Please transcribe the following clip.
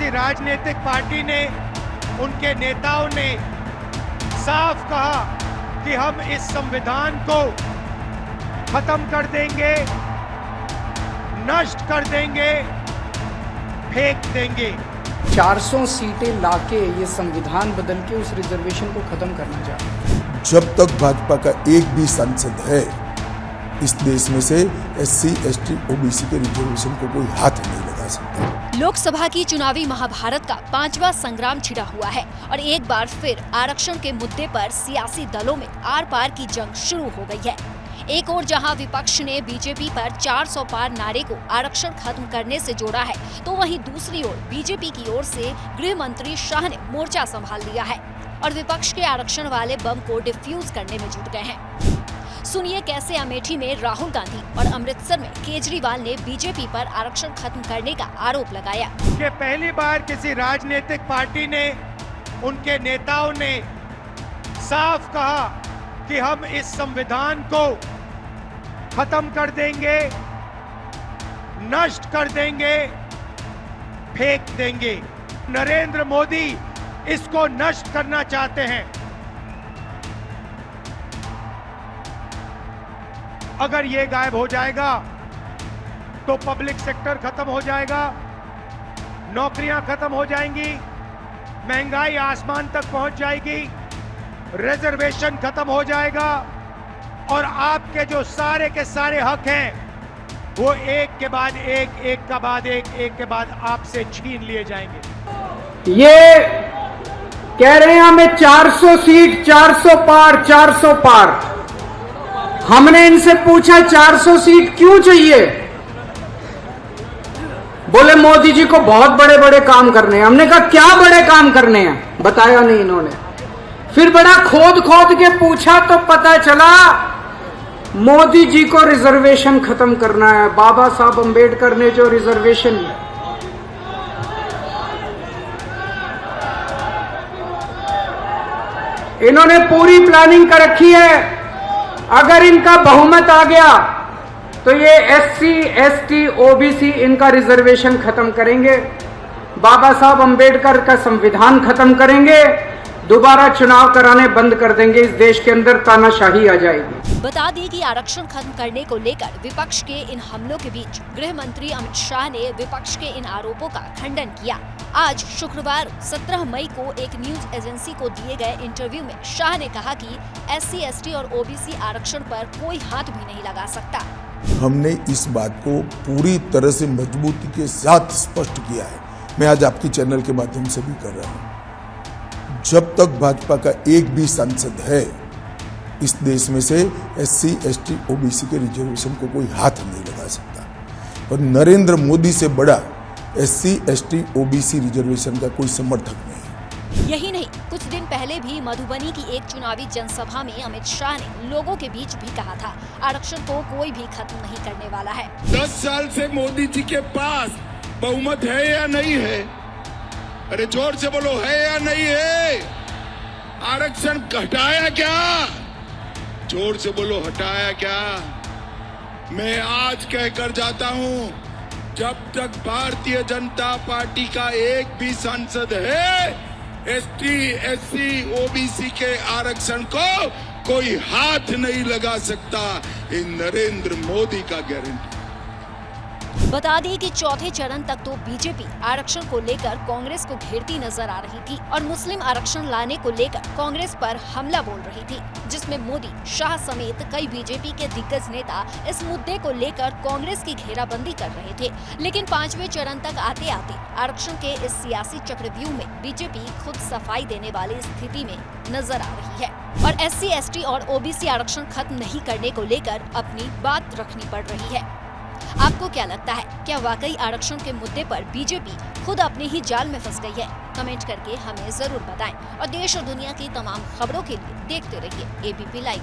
किसी राजनीतिक पार्टी ने, उनके नेताओं ने साफ कहा कि हम इस संविधान को खत्म कर देंगे, नष्ट कर देंगे, फेंक देंगे। 400 सीटें लाके ये संविधान बदल के उस रिजर्वेशन को खत्म करना चाहते हैं। जब तक भाजपा का एक भी सांसद है इस देश में से SC, ST, OBC के रिजर्वेशन को कोई हाथ नहीं लगा सकता। लोकसभा की चुनावी महाभारत का 5वां संग्राम छिड़ा हुआ है और एक बार फिर आरक्षण के मुद्दे पर सियासी दलों में आर पार की जंग शुरू हो गई है। एक ओर जहां विपक्ष ने बीजेपी पर 400 पार नारे को आरक्षण खत्म करने से जोड़ा है, तो वहीं दूसरी ओर बीजेपी की ओर से गृह मंत्री शाह ने मोर्चा संभाल लिया है और विपक्ष के आरक्षण वाले बम को डिफ्यूज करने में जुट गए हैं। सुनिए कैसे अमेठी में राहुल गांधी और अमृतसर में केजरीवाल ने बीजेपी पर आरक्षण खत्म करने का आरोप लगाया। कि पहली बार किसी राजनीतिक पार्टी ने, उनके नेताओं ने साफ कहा कि हम इस संविधान को खत्म कर देंगे, नष्ट कर देंगे, फेंक देंगे। नरेंद्र मोदी इसको नष्ट करना चाहते हैं। अगर ये गायब हो जाएगा तो पब्लिक सेक्टर खत्म हो जाएगा, नौकरियां खत्म हो जाएंगी, महंगाई आसमान तक पहुंच जाएगी, रिजर्वेशन खत्म हो जाएगा और आपके जो सारे के सारे हक हैं वो एक के बाद एक, एक का बाद एक के बाद आपसे छीन लिए जाएंगे। ये कह रहे हैं हमें 400 सीट, 400 पार, 400 पार। हमने इनसे पूछा 400 सीट क्यों चाहिए? बोले मोदी जी को बहुत बड़े बड़े काम करने हैं। हमने कहा क्या बड़े काम करने हैं? बताया नहीं इन्होंने। फिर बड़ा खोद खोद के पूछा तो पता चला मोदी जी को रिजर्वेशन खत्म करना है। बाबा साहब अंबेडकर ने जो रिजर्वेशन, इन्होंने पूरी प्लानिंग कर रखी है। अगर इनका बहुमत आ गया तो ये SC, ST, OBC इनका रिजर्वेशन खत्म करेंगे, बाबा साहब अंबेडकर का संविधान खत्म करेंगे, दोबारा चुनाव कराने बंद कर देंगे, इस देश के अंदर तानाशाही आ जाएगी। बता दें कि आरक्षण खत्म करने को लेकर विपक्ष के इन हमलों के बीच गृह मंत्री अमित शाह ने विपक्ष के इन आरोपों का खंडन किया। आज शुक्रवार 17 मई को एक न्यूज एजेंसी को दिए गए इंटरव्यू में शाह ने कहा कि SC, ST और OBC आरक्षण पर कोई हाथ भी नहीं लगा सकता। हमने इस बात को पूरी तरह से मजबूती के साथ स्पष्ट किया है। मैं आज आपकी चैनल के माध्यम से भी कर रहा हूँ। जब तक भाजपा का एक भी सांसद है इस देश में से SC, ST, OBC के रिजर्वेशन को कोई हाथ नहीं लगा सकता और नरेंद्र मोदी से बड़ा SC, ST, OBC रिजर्वेशन का कोई समर्थक नहीं। यही नहीं, कुछ दिन पहले भी मधुबनी की एक चुनावी जनसभा में अमित शाह ने लोगों के बीच भी कहा था आरक्षण को कोई भी खत्म नहीं करने वाला है। 10 साल से मोदी जी के पास बहुमत है या नहीं है? अरे जोर से बोलो, है या नहीं है? आरक्षण हटाया क्या? जोर से बोलो, हटाया क्या? मैं आज कहकर जाता हूं, जब तक भारतीय जनता पार्टी का एक भी सांसद है ST, SC, OBC के आरक्षण को कोई हाथ नहीं लगा सकता। इन नरेंद्र मोदी का गारंटी। बता दें कि चौथे चरण तक तो बीजेपी आरक्षण को लेकर कांग्रेस को घेरती नजर आ रही थी और मुस्लिम आरक्षण लाने को लेकर कांग्रेस पर हमला बोल रही थी, जिसमें मोदी, शाह समेत कई बीजेपी के दिग्गज नेता इस मुद्दे को लेकर कांग्रेस की घेराबंदी कर रहे थे। लेकिन 5वें चरण तक आते आते आरक्षण के इस सियासी चक्रव्यूह में बीजेपी खुद सफाई देने वाली स्थिति में नजर आ रही है और SC, ST और OBC आरक्षण खत्म नहीं करने को लेकर अपनी बात रखनी पड़ रही है। आपको क्या लगता है, क्या वाकई आरक्षण के मुद्दे पर बीजेपी खुद अपने ही जाल में फंस गई है? कमेंट करके हमें जरूर बताएं और देश और दुनिया की तमाम खबरों के लिए देखते रहिए ABP लाइव।